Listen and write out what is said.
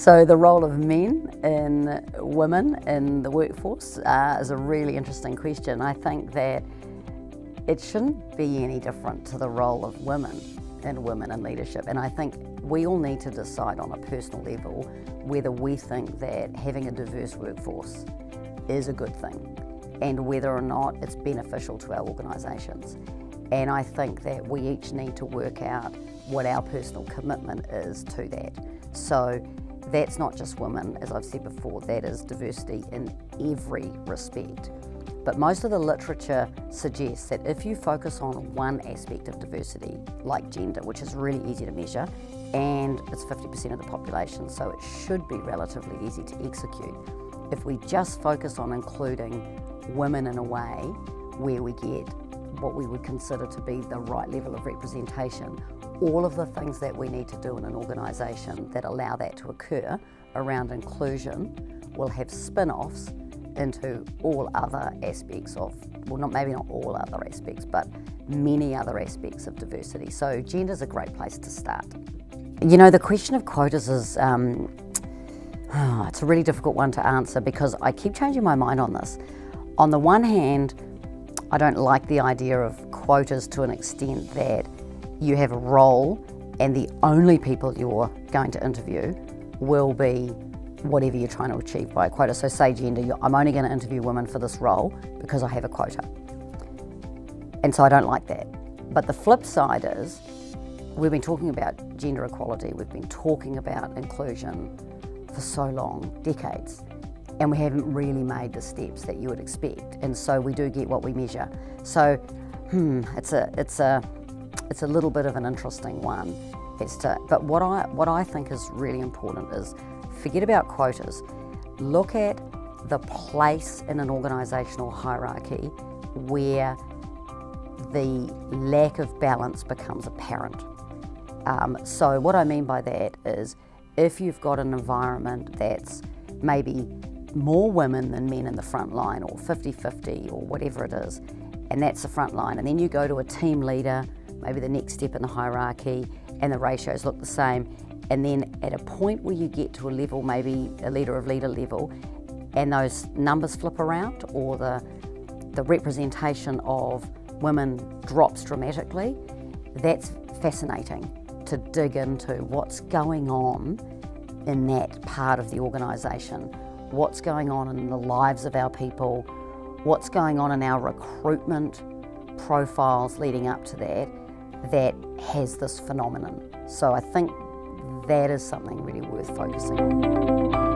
So the role of men and women in the workforce is a really interesting question. I think that it shouldn't be any different to the role of women in leadership. And I think we all need to decide on a personal level whether we think that having a diverse workforce is a good thing and whether or not it's beneficial to our organisations. And I think that we each need to work out what our personal commitment is to that. So that's not just women, as I've said before, that is diversity in every respect. But most of the literature suggests that if you focus on one aspect of diversity, like gender, which is really easy to measure, and it's 50% of the population, so it should be relatively easy to execute. If we just focus on including women in a way where we get what we would consider to be the right level of representation, all of the things that we need to do in an organisation that allow that to occur around inclusion will have spin-offs into all other aspects of, well, maybe not all other aspects, but many other aspects of diversity. So gender's a great place to start. You know, the question of quotas is, it's a really difficult one to answer because I keep changing my mind on this. On the one hand, I don't like the idea of quotas to an extent that you have a role and the only people you're going to interview will be whatever you're trying to achieve by a quota. So say gender, I'm only going to interview women for this role because I have a quota. And so I don't like that. But the flip side is, we've been talking about gender equality, we've been talking about inclusion for so long, decades, and we haven't really made the steps that you would expect. And so we do get what we measure. So it's a little bit of an interesting one. But what I think is really important is forget about quotas. Look at the place in an organisational hierarchy where the lack of balance becomes apparent. So what I mean by that is if you've got an environment that's maybe more women than men in the front line, or 50-50 or whatever it is, and that's the front line, and then you go to a team leader, maybe the next step in the hierarchy, and the ratios look the same, and then at a point where you get to a level, maybe a leader of leader level, and those numbers flip around, or the representation of women drops dramatically, that's fascinating to dig into what's going on in that part of the organisation, what's going on in the lives of our people, what's going on in our recruitment profiles leading up to that has this phenomenon. So I think that is something really worth focusing on.